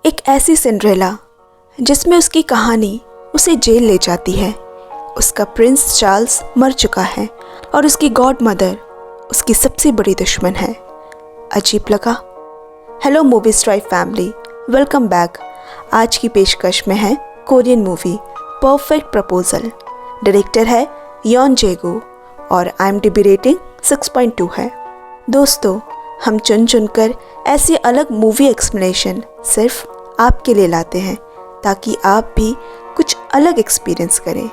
एक ऐसी सिंड्रेला जिसमें उसकी कहानी उसे जेल ले जाती है। उसका प्रिंस चार्ल्स मर चुका है और उसकी गॉड मदर उसकी सबसे बड़ी दुश्मन है। अजीब लगा? Hello movie strive family, welcome back. आज की पेशकश में है Korean movie perfect proposal. Director है यॉन जेगो और IMDb रेटिंग 6.2 है। दोस्तों, हम चुन चुनकर ऐसी अलग मूवी एक्सप्लेनेशन सिर्फ आपके लिए लाते हैं ताकि आप भी कुछ अलग एक्सपीरियंस करें।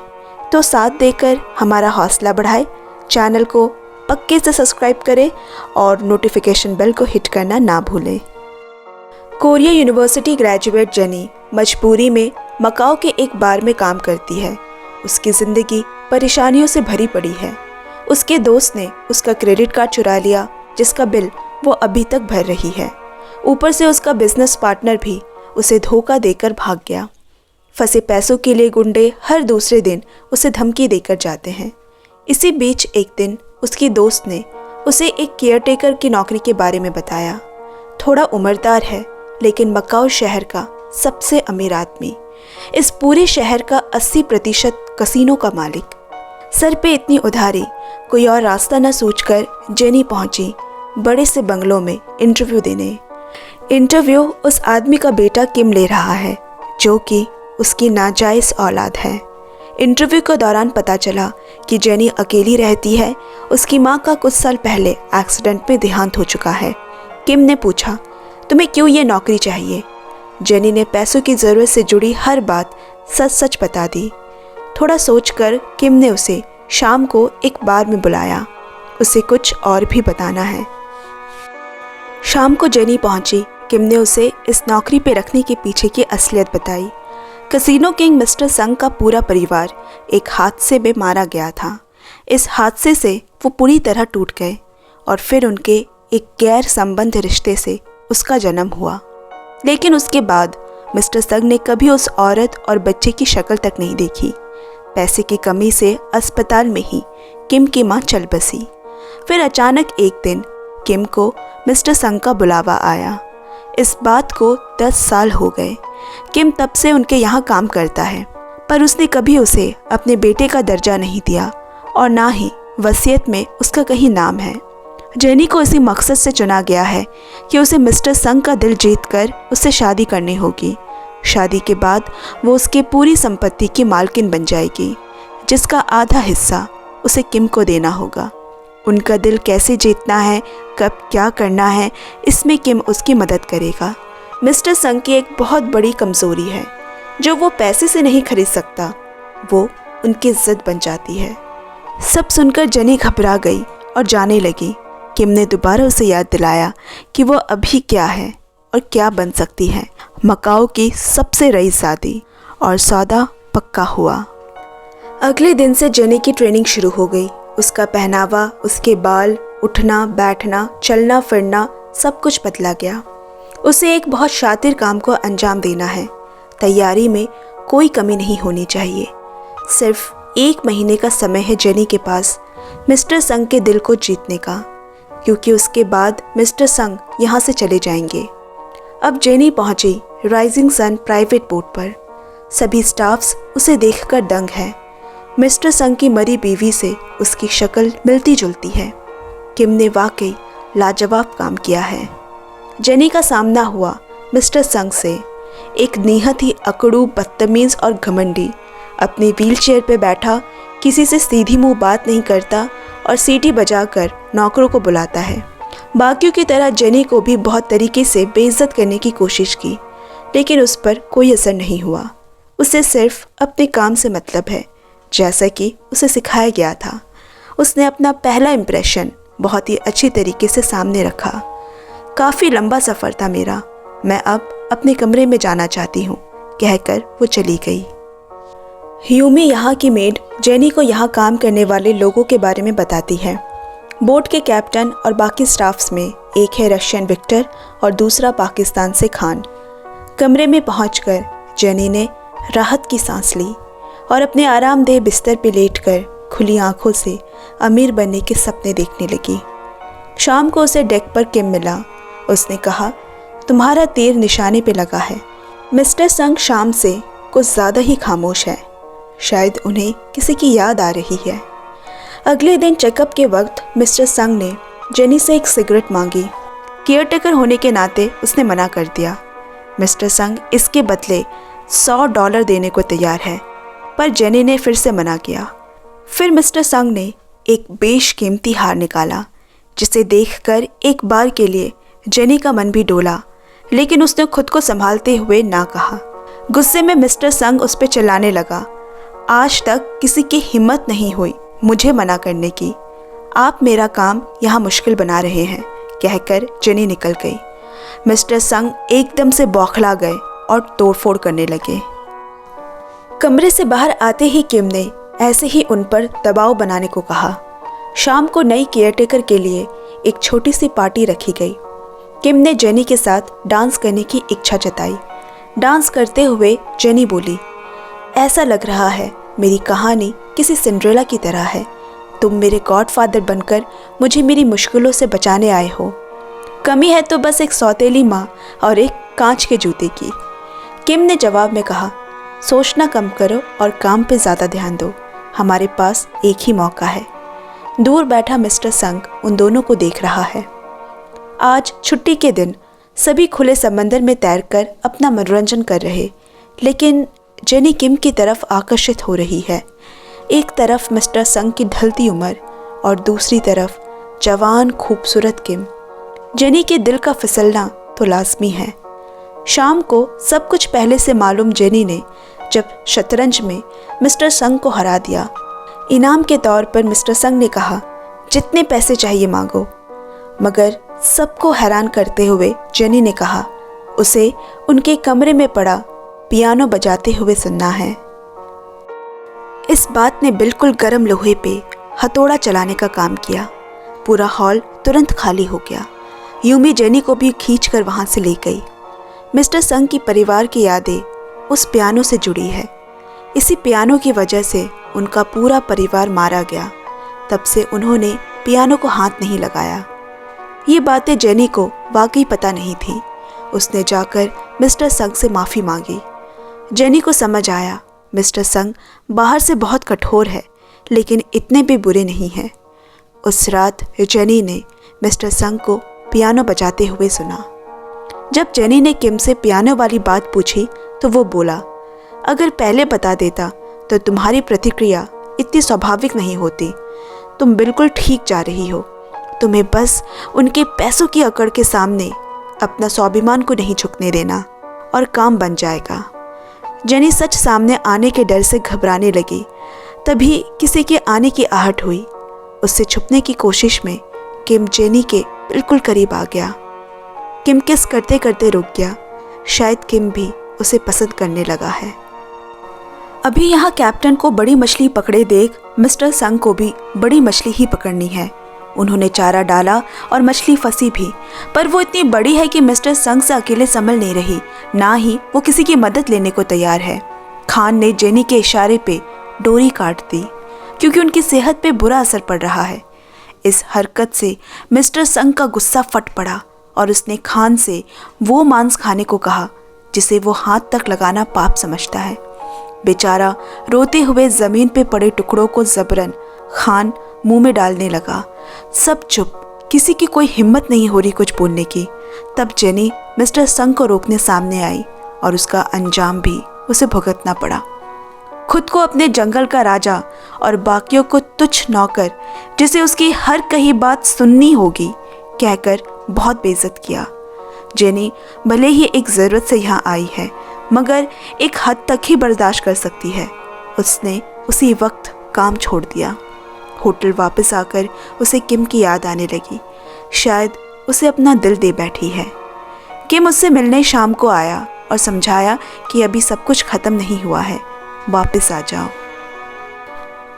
तो साथ देकर हमारा हौसला बढ़ाए, चैनल को पक्के से सब्सक्राइब करें और नोटिफिकेशन बेल को हिट करना ना भूलें। कोरिया यूनिवर्सिटी ग्रेजुएट जेनी मजबूरी में मकाओ के एक बार में काम करती है। उसकी ज़िंदगी परेशानियों से भरी पड़ी है। उसके दोस्त ने उसका क्रेडिट कार्ड चुरा लिया जिसका बिल वो अभी तक भर रही है। ऊपर से उसका बिजनेस पार्टनर भी उसे धोखा देकर भाग गया। फंसे पैसों के लिए गुंडे हर दूसरे दिन उसे धमकी देकर जाते हैं। इसी बीच एक दिन उसकी दोस्त ने उसे एक केयरटेकर की नौकरी के बारे में बताया। थोड़ा उम्रदार है लेकिन मकाओ शहर का सबसे अमीर आदमी, इस पूरे शहर का 80% कसीनो का मालिक। सर पे इतनी उधारी, कोई और रास्ता न सूझकर जेनी पहुंची बड़े से बंगलों में इंटरव्यू देने। इंटरव्यू उस आदमी का बेटा किम ले रहा है जो कि उसकी नाजायज़ औलाद है। इंटरव्यू के दौरान पता चला कि जेनी अकेली रहती है। उसकी माँ का कुछ साल पहले एक्सीडेंट में देहांत हो चुका है। किम ने पूछा, तुम्हें क्यों ये नौकरी चाहिए? जेनी ने पैसों की ज़रूरत से जुड़ी हर बात सच सच बता दी। थोड़ा सोचकर किम ने उसे शाम को एक बार में बुलाया। उसे कुछ और भी बताना है। शाम को जेनी पहुंची। किम ने उसे इस नौकरी पे रखने के पीछे की असलियत बताई। कसीनो किंग मिस्टर संग का पूरा परिवार एक हादसे में मारा गया था। इस हादसे से वो पूरी तरह टूट गए और फिर उनके एक गैर संबंध रिश्ते से उसका जन्म हुआ। लेकिन उसके बाद मिस्टर संग ने कभी उस औरत और बच्चे की शक्ल तक नहीं देखी। पैसे की कमी से अस्पताल में ही किम की मां चल बसी। फिर अचानक एक दिन किम को मिस्टर संग का बुलावा आया। इस बात को 10 साल हो गए। किम तब से उनके यहाँ काम करता है, पर उसने कभी उसे अपने बेटे का दर्जा नहीं दिया और ना ही वसीयत में उसका कहीं नाम है। जेनी को इसी मकसद से चुना गया है कि उसे मिस्टर संग का दिल जीतकर उससे शादी करनी होगी। शादी के बाद वो उसके पूरी संपत्ति की मालकिन बन जाएगी, जिसका आधा हिस्सा उसे किम को देना होगा। उनका दिल कैसे जीतना है, कब क्या करना है, इसमें किम उसकी मदद करेगा। मिस्टर संग की एक बहुत बड़ी कमज़ोरी है जो वो पैसे से नहीं खरीद सकता, वो उनकी इज्जत बन जाती है। सब सुनकर जेनी घबरा गई और जाने लगी। किम ने दोबारा उसे याद दिलाया कि वो अभी क्या है और क्या बन सकती है। मकाओ की सबसे रईसज़ादी, और सौदा पक्का हुआ। अगले दिन से जेनी की ट्रेनिंग शुरू हो गई। उसका पहनावा, उसके बाल, उठना बैठना, चलना फिरना सब कुछ बदला गया। उसे एक बहुत शातिर काम को अंजाम देना है। तैयारी में कोई कमी नहीं होनी चाहिए। सिर्फ 1 महीने का समय है जेनी के पास मिस्टर संग के दिल को जीतने का, क्योंकि उसके बाद मिस्टर संग यहाँ से चले जाएंगे। अब जेनी पहुँची राइजिंग सन प्राइवेट बोट पर। सभी स्टाफ्स उसे देखकर दंग है। मिस्टर संग की मरी बीवी से उसकी शक्ल मिलती जुलती है। किम ने वाकई लाजवाब काम किया है। जेनी का सामना हुआ मिस्टर संग से, एक निहत ही अकड़ू, बदतमीज़ और घमंडी। अपनी व्हीलचेयर पे बैठा, किसी से सीधी मुंह बात नहीं करता और सीटी बजाकर नौकरों को बुलाता है। बाकियों की तरह जेनी को भी बहुत तरीके से बेइज्जत करने की कोशिश की, लेकिन उस पर कोई असर नहीं हुआ। उसे सिर्फ अपने काम से मतलब है, जैसा कि उसे सिखाया गया था। उसने अपना पहला इम्प्रेशन बहुत ही अच्छी तरीके से सामने रखा। काफ़ी लंबा सफ़र था मेरा, मैं अब अपने कमरे में जाना चाहती हूँ, कहकर वो चली गई। ह्यूमी यहाँ की मेड जेनी को यहाँ काम करने वाले लोगों के बारे में बताती है। बोट के कैप्टन और बाकी स्टाफ्स में एक है रशियन विक्टर और दूसरा पाकिस्तान से खान। कमरे में पहुँचकर जेनी ने राहत की सांस ली और अपने आरामदेह बिस्तर पर लेटकर खुली आंखों से अमीर बनने के सपने देखने लगी। शाम को उसे डेक पर किम मिला। उसने कहा, तुम्हारा तीर निशाने पे लगा है मिस्टर संग शाम से कुछ ज़्यादा ही खामोश है। शायद उन्हें किसी की याद आ रही है। अगले दिन चेकअप के वक्त मिस्टर संग ने जेनी से एक सिगरेट मांगी। केयरटेकर होने के नाते उसने मना कर दिया। मिस्टर संग इसके बदले $100 देने को तैयार है, पर जेनी ने फिर से मना किया। फिर मिस्टर संग ने एक बेशकीमती हार निकाला, जिसे देखकर एक बार के लिए जेनी का मन भी डोला, लेकिन उसने खुद को संभालते हुए ना कहा। गुस्से में मिस्टर संग उस पर चिल्लाने लगा, आज तक किसी की हिम्मत नहीं हुई मुझे मना करने की। आप मेरा काम यहाँ मुश्किल बना रहे हैं, कहकर जेनी निकल गई। मिस्टर संग एकदम से बौखला गए और तोड़फोड़ करने लगे। कमरे से बाहर आते ही किम ने ऐसे ही उन पर दबाव बनाने को कहा। शाम को नई केयरटेकर के लिए एक छोटी सी पार्टी रखी गई। किम ने जेनी के साथ डांस करने की इच्छा जताई। डांस करते हुए जेनी बोली, ऐसा लग रहा है मेरी कहानी किसी सिंड्रेला की तरह है। तुम मेरे गॉडफादर बनकर मुझे मेरी मुश्किलों से बचाने आए हो। कमी है तो बस एक सौतेली माँ और एक कांच के जूते की। किम ने जवाब में कहा, सोचना कम करो और काम पे ज़्यादा ध्यान दो। हमारे पास एक ही मौका है। दूर बैठा मिस्टर संग उन दोनों को देख रहा है। आज छुट्टी के दिन सभी खुले समंदर में तैरकर अपना मनोरंजन कर रहे, लेकिन जेनी किम की तरफ आकर्षित हो रही है। एक तरफ मिस्टर संग की ढलती उम्र और दूसरी तरफ जवान खूबसूरत किम। जेनी के दिल का फिसलना तो लाजमी है। शाम को सब कुछ पहले से मालूम जेनी ने जब शतरंज में मिस्टर संग को हरा दिया। इनाम के तौर पर मिस्टर संग ने कहा, जितने पैसे चाहिए मांगो। मगर सबको हैरान करते हुए जेनी ने कहा, उसे उनके कमरे में पड़ा पियानो बजाते हुए सुनना है। इस बात ने बिल्कुल गर्म लोहे पे हथौड़ा चलाने का काम किया। पूरा हॉल तुरंत खाली हो गया। यूमी जेनी को भी खींचकर वहां से ले गई। मिस्टर संग की परिवार की यादें उस पियानो से जुड़ी है। इसी पियानो की वजह से उनका पूरा परिवार मारा गया। तब से उन्होंने पियानो को हाथ नहीं लगाया। ये बातें जेनी को वाकई पता नहीं थी। उसने जाकर मिस्टर संग से माफ़ी मांगी। जेनी को समझ आया मिस्टर संग बाहर से बहुत कठोर है, लेकिन इतने भी बुरे नहीं हैं। उस रात जेनी ने मिस्टर संग को पियानो बजाते हुए सुना। जब जेनी ने किम से पियानो वाली बात पूछी तो वो बोला, अगर पहले बता देता तो तुम्हारी प्रतिक्रिया इतनी स्वाभाविक नहीं होती। तुम बिल्कुल ठीक जा रही हो। तुम्हें बस उनके पैसों की अकड़ के सामने अपना स्वाभिमान को नहीं झुकने देना और काम बन जाएगा। जेनी सच सामने आने के डर से घबराने लगी। तभी किसी के आने की आहट हुई। उससे छुपने की कोशिश में किम जेनी के बिल्कुल करीब आ गया। किम किस करते करते रुक गया। शायद किम भी उसे पसंद करने लगा है। अभी यहाँ कैप्टन को बड़ी मछली पकड़े देख मिस्टर संग को भी बड़ी मछली ही पकड़नी है। उन्होंने चारा डाला और मछली फंसी भी, पर वो इतनी बड़ी है कि मिस्टर संग से अकेले संभल नहीं रही, ना ही वो किसी की मदद लेने को तैयार है। खान ने जेनी के इशारे पे डोरी काट दी, क्योंकि उनकी सेहत पे बुरा असर पड़ रहा है। इस हरकत से मिस्टर संग का गुस्सा फट पड़ा और उसने खान से वो मांस खाने को कहा जिसे वो हाथ तक लगाना पाप समझता है। बेचारा रोते हुए जमीन पे पड़े टुकड़ों को जबरन खान मुंह में डालने लगा। सब चुप, किसी की कोई हिम्मत नहीं हो रही कुछ बोलने की। तब जेनी मिस्टर संग को रोकने सामने आई और उसका अंजाम भी उसे भुगतना पड़ा। खुद को अपने जंगल का राजा और बाकियों को तुच्छ नौकर जिसे उसकी हर कही बात सुननी होगी कहकर बहुत बेइज्जत किया। जेनी भले ही एक ज़रूरत से यहाँ आई है, मगर एक हद तक ही बर्दाश्त कर सकती है। उसने उसी वक्त काम छोड़ दिया। होटल वापस आकर उसे किम की याद आने लगी। शायद उसे अपना दिल दे बैठी है। किम उससे मिलने शाम को आया और समझाया कि अभी सब कुछ ख़त्म नहीं हुआ है, वापस आ जाओ।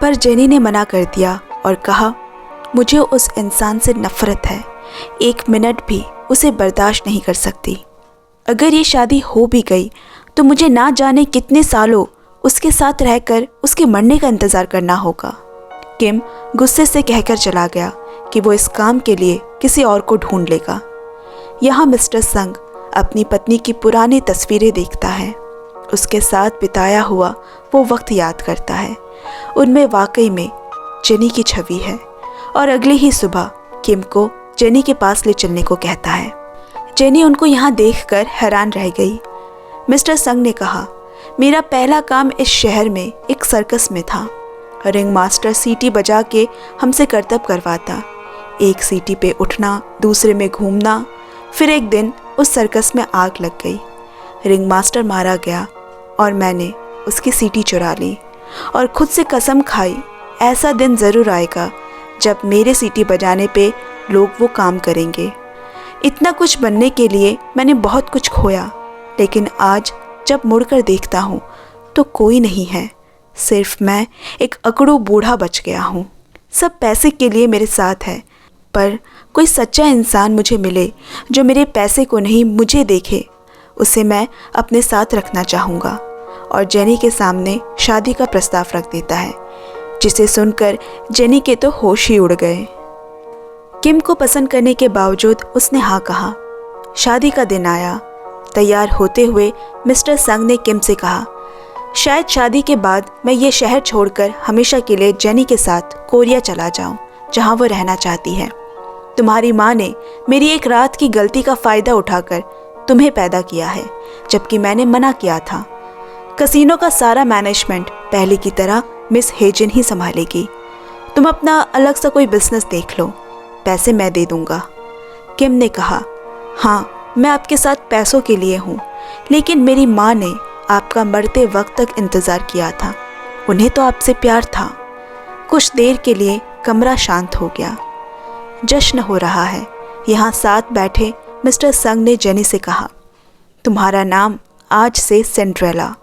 पर जेनी ने मना कर दिया और कहा, मुझे उस इंसान से नफरत है। 1 मिनट भी उसे बर्दाश्त नहीं कर सकती। अगर ये शादी हो भी गई तो मुझे ना जाने कितने सालों उसके साथ रहकर उसके मरने का इंतज़ार करना होगा। किम गुस्से से कहकर चला गया कि वो इस काम के लिए किसी और को ढूंढ लेगा। यहाँ मिस्टर संग अपनी पत्नी की पुरानी तस्वीरें देखता है, उसके साथ बिताया हुआ वो वक्त याद करता है। उनमें वाकई में जेनी की छवि है और अगली ही सुबह किम को जेनी के पास ले चलने को कहता है। जेनी उनको यहाँ देखकर हैरान रह गई। मिस्टर संग ने कहा, मेरा पहला काम इस शहर में एक सर्कस में था। रिंग मास्टर सीटी बजा के हमसे करतब करवाता। एक सीटी पे उठना, दूसरे में घूमना। फिर एक दिन उस सर्कस में आग लग गई। रिंग मास्टर मारा गया और मैंने उसकी सीटी चुरा ली और खुद से कसम खाई, ऐसा दिन ज़रूर आएगा जब मेरे सीटी बजाने पे लोग वो काम करेंगे। इतना कुछ बनने के लिए मैंने बहुत कुछ खोया, लेकिन आज जब मुड़कर देखता हूँ तो कोई नहीं है, सिर्फ मैं एक अकड़ू बूढ़ा बच गया हूँ। सब पैसे के लिए मेरे साथ है, पर कोई सच्चा इंसान मुझे मिले जो मेरे पैसे को नहीं मुझे देखे, उसे मैं अपने साथ रखना चाहूँगा। और जेनी के सामने शादी का प्रस्ताव रख देता है, जिसे सुनकर जेनी के तो होश ही उड़ गए। किम को पसंद करने के बावजूद उसने हाँ कहा। शादी का दिन आया। तैयार होते हुए मिस्टर संग ने किम से कहा, शायद शादी के बाद मैं ये शहर छोड़कर हमेशा के लिए जेनी के साथ कोरिया चला जाऊं, जहां वो रहना चाहती है। तुम्हारी माँ ने मेरी एक रात की गलती का फ़ायदा उठाकर तुम्हें पैदा किया है, जबकि मैंने मना किया था। कसिनो का सारा मैनेजमेंट पहले की तरह मिस हेजिन ही संभालेगी। तुम अपना अलग सा कोई बिजनेस देख लो, पैसे मैं दे दूंगा। किम ने कहा, हाँ मैं आपके साथ पैसों के लिए हूँ, लेकिन मेरी माँ ने आपका मरते वक्त तक इंतज़ार किया था। उन्हें तो आपसे प्यार था। कुछ देर के लिए कमरा शांत हो गया। जश्न हो रहा है। यहाँ साथ बैठे मिस्टर संग ने जेनी से कहा, तुम्हारा नाम आज से सिंड्रेला।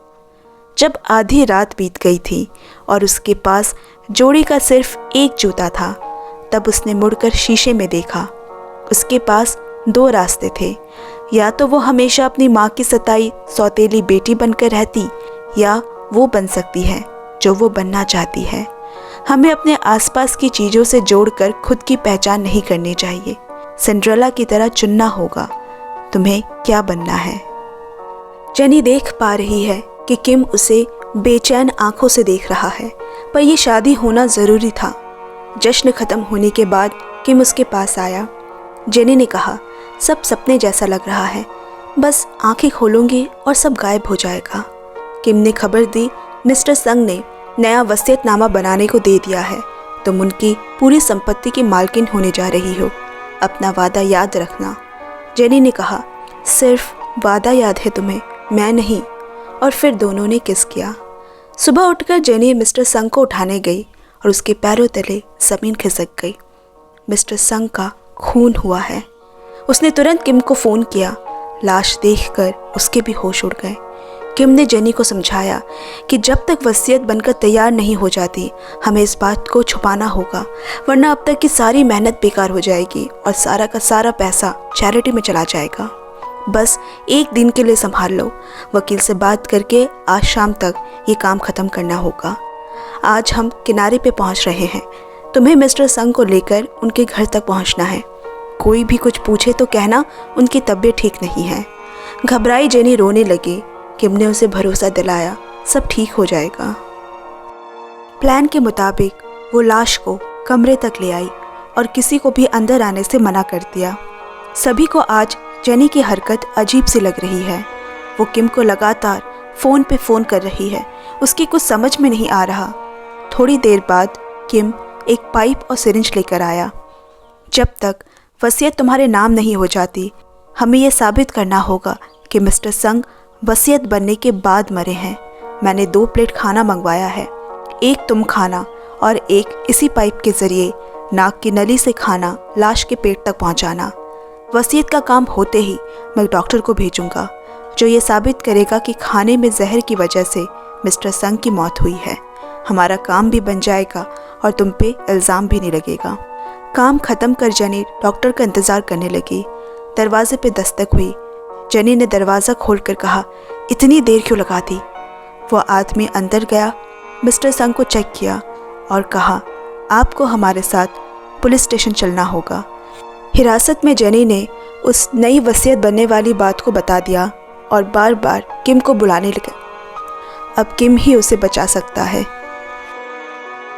जब आधी रात बीत गई थी और उसके पास जोड़ी का सिर्फ एक जूता था, तब उसने मुड़कर शीशे में देखा। उसके पास दो रास्ते थे, या तो वो हमेशा अपनी माँ की सताई सौतेली बेटी बनकर रहती, या वो बन सकती है जो वो बनना चाहती है। हमें अपने आसपास की चीज़ों से जोड़कर खुद की पहचान नहीं करनी चाहिए। सिंड्रेला की तरह चुनना होगा तुम्हें क्या बनना है। जेनी देख पा रही है कि किम उसे बेचैन आंखों से देख रहा है, पर यह शादी होना ज़रूरी था। जश्न ख़त्म होने के बाद किम उसके पास आया। जेनी ने कहा, सब सपने जैसा लग रहा है, बस आंखें खोलूंगी और सब गायब हो जाएगा। किम ने खबर दी, मिस्टर संग ने नया वसीयतनामा बनाने को दे दिया है। तुम उनकी पूरी संपत्ति की मालकिन होने जा रही हो। अपना वादा याद रखना। जेनी ने कहा, सिर्फ वादा याद है तुम्हें, मैं नहीं। और फिर दोनों ने किस किया। सुबह उठकर जेनी मिस्टर संग को उठाने गई और उसके पैरों तले ज़मीन खिसक गई। मिस्टर संग का खून हुआ है। उसने तुरंत किम को फ़ोन किया। लाश देखकर उसके भी होश उड़ गए। किम ने जेनी को समझाया कि जब तक वसीयत बनकर तैयार नहीं हो जाती, हमें इस बात को छुपाना होगा, वरना अब तक की सारी मेहनत बेकार हो जाएगी और सारा का सारा पैसा चैरिटी में चला जाएगा। बस एक दिन के लिए संभाल लो। वकील से बात करके आज शाम तक ये काम ख़त्म करना होगा। आज हम किनारे पे पहुंच रहे हैं। तुम्हें मिस्टर संग को लेकर उनके घर तक पहुंचना है। कोई भी कुछ पूछे तो कहना उनकी तबीयत ठीक नहीं है। घबराई जेनी रोने लगी। किम ने उसे भरोसा दिलाया, सब ठीक हो जाएगा। प्लान के मुताबिक वो लाश को कमरे तक ले आई और किसी को भी अंदर आने से मना कर दिया। सभी को आज जेनी की हरकत अजीब सी लग रही है। वो किम को लगातार फ़ोन पे फ़ोन कर रही है। उसकी कुछ समझ में नहीं आ रहा। थोड़ी देर बाद किम एक पाइप और सिरिंज लेकर आया। जब तक वसीयत तुम्हारे नाम नहीं हो जाती, हमें यह साबित करना होगा कि मिस्टर संग वसीयत बनने के बाद मरे हैं। मैंने 2 प्लेट खाना मंगवाया है, एक तुम खाना और एक इसी पाइप के ज़रिए नाक की नली से खाना लाश के पेट तक पहुंचाना। वसीयत का काम होते ही मैं डॉक्टर को भेजूंगा, जो ये साबित करेगा कि खाने में जहर की वजह से मिस्टर संग की मौत हुई है। हमारा काम भी बन जाएगा और तुम पे इल्ज़ाम भी नहीं लगेगा। काम ख़त्म कर जेनी डॉक्टर का इंतज़ार करने लगी। दरवाजे पे दस्तक हुई। जेनी ने दरवाज़ा खोलकर कहा, इतनी देर क्यों लगा दी? वह आदमी अंदर गया, मिस्टर संग को चेक किया और कहा, आपको हमारे साथ पुलिस स्टेशन चलना होगा। हिरासत में जेनी ने उस नई वसीयत बनने वाली बात को बता दिया और बार बार किम को बुलाने लगे। अब किम ही उसे बचा सकता है।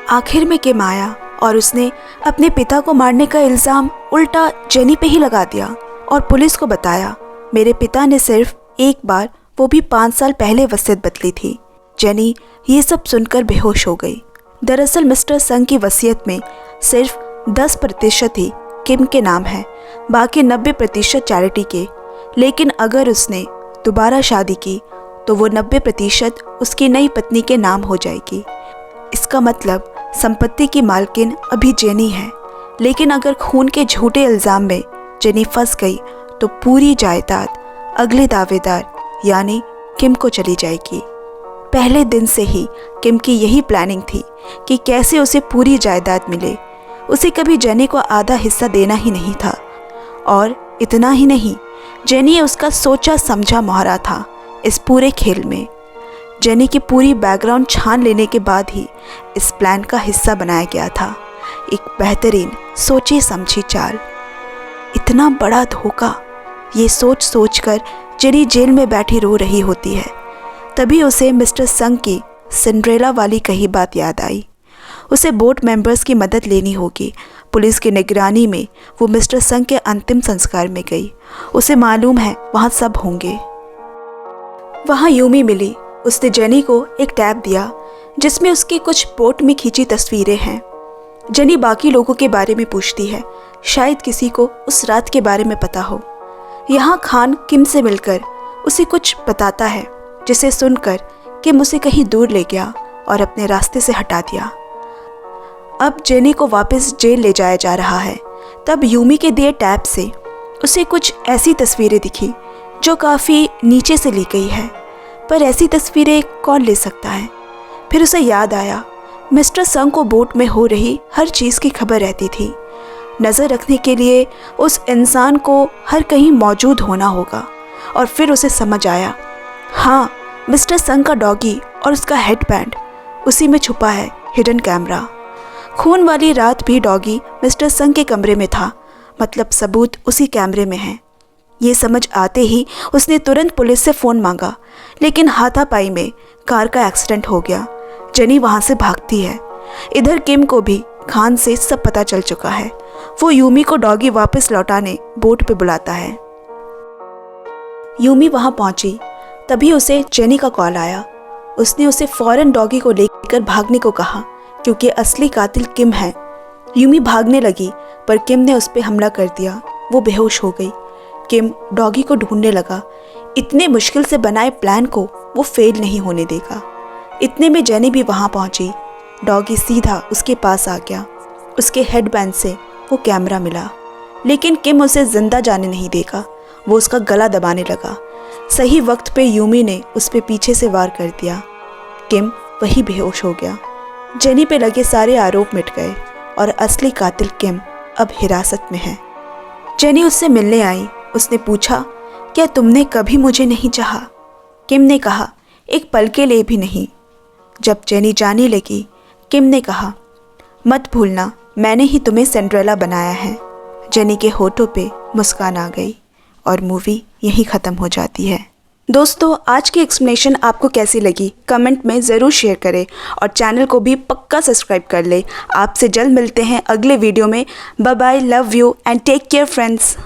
आखिर में किम आया और उसने अपने पिता को मारने का इल्ज़ाम उल्टा जेनी पे ही लगा दिया और पुलिस को बताया, मेरे पिता ने सिर्फ एक बार, वो भी 5 साल पहले वसीयत बदली थी। जेनी ये सब सुनकर बेहोश हो गई। दरअसल मिस्टर संग की वसीयत में सिर्फ 10% ही किम के नाम है, बाकी 90% चैरिटी के। लेकिन अगर उसने दोबारा शादी की तो वो 90% उसकी नई पत्नी के नाम हो जाएगी। इसका मतलब संपत्ति की मालकिन अभी जेनी है, लेकिन अगर खून के झूठे इल्ज़ाम में जेनी फंस गई तो पूरी जायदाद अगले दावेदार यानी किम को चली जाएगी। पहले दिन से ही किम की यही प्लानिंग थी कि कैसे उसे पूरी जायदाद मिले। उसे कभी जेनी को आधा हिस्सा देना ही नहीं था। और इतना ही नहीं, जेनी उसका सोचा समझा मोहरा था इस पूरे खेल में। जेनी की पूरी बैकग्राउंड छान लेने के बाद ही इस प्लान का हिस्सा बनाया गया था। एक बेहतरीन सोची समझी चाल। इतना बड़ा धोखा, ये सोच सोच कर जेनी जेल में बैठी रो रही होती है। तभी उसे मिस्टर संग की सिंड्रेला वाली कही बात याद आई। उसे बोर्ड मेंबर्स की मदद लेनी होगी। पुलिस की निगरानी में वो मिस्टर संग के अंतिम संस्कार में गई। उसे मालूम है वहाँ सब होंगे। वहाँ यूमी मिली। उसने जेनी को एक टैब दिया जिसमें उसकी कुछ बोट में खींची तस्वीरें हैं। जेनी बाकी लोगों के बारे में पूछती है, शायद किसी को उस रात के बारे में पता हो। यहाँ खान किम से मिलकर उसे कुछ बताता है, जिसे सुनकर किम उसे कहीं दूर ले गया और अपने रास्ते से हटा दिया। अब जेनी को वापस जेल ले जाया जा रहा है। तब यूमी के दिए टैब से उसे कुछ ऐसी तस्वीरें दिखी जो काफ़ी नीचे से ली गई है, पर ऐसी तस्वीरें कौन ले सकता है। फिर उसे याद आया, मिस्टर संग को बोट में हो रही हर चीज़ की खबर रहती थी। नज़र रखने के लिए उस इंसान को हर कहीं मौजूद होना होगा। और फिर उसे समझ आया, हाँ, मिस्टर संग का डॉगी और उसका हेडबैंड, उसी में छुपा है हिडन कैमरा। खून वाली रात भी डॉगी मिस्टर संग के कमरे में था, मतलब सबूत उसी कैमरे में है। ये समझ आते ही उसने तुरंत पुलिस से फ़ोन मांगा, लेकिन हाथापाई में कार का एक्सीडेंट हो गया। जेनी वहाँ से भागती है। इधर किम को भी खान से सब पता चल चुका है। वो यूमी को डॉगी वापस लौटाने बोट पे बुलाता है। यूमी वहाँ पहुँची तभी उसे जेनी का कॉल आया। उसने उसे फ़ौरन डॉगी को लेकर भागने को कहा, क्योंकि असली कातिल किम है। यूमी भागने लगी पर किम ने उस पर हमला कर दिया। वो बेहोश हो गई। किम डॉगी को ढूंढने लगा। इतने मुश्किल से बनाए प्लान को वो फेल नहीं होने देगा। इतने में जेनी भी वहाँ पहुँची। डॉगी सीधा उसके पास आ गया। उसके हेडबैंड से वो कैमरा मिला, लेकिन किम उसे जिंदा जाने नहीं देगा। वो उसका गला दबाने लगा। सही वक्त पे यूमी ने उस पे पीछे से वार कर दिया। किम वही बेहोश हो गया। जेनी पे लगे सारे आरोप मिट गए और असली कातिल किम अब हिरासत में है। जेनी उससे मिलने आई। उसने पूछा, क्या तुमने कभी मुझे नहीं चाहा? किम ने कहा, एक पल के लिए भी नहीं। जब जेनी जाने लगी, किम ने कहा, मत भूलना, मैंने ही तुम्हें सिंड्रेला बनाया है। जेनी के होठों पे मुस्कान आ गई और मूवी यहीं ख़त्म हो जाती है। दोस्तों, आज की एक्सप्लेनेशन आपको कैसी लगी कमेंट में ज़रूर शेयर करें और चैनल को भी पक्का सब्सक्राइब कर ले। आपसे जल्द मिलते हैं अगले वीडियो में। Bye bye, love you and take care friends.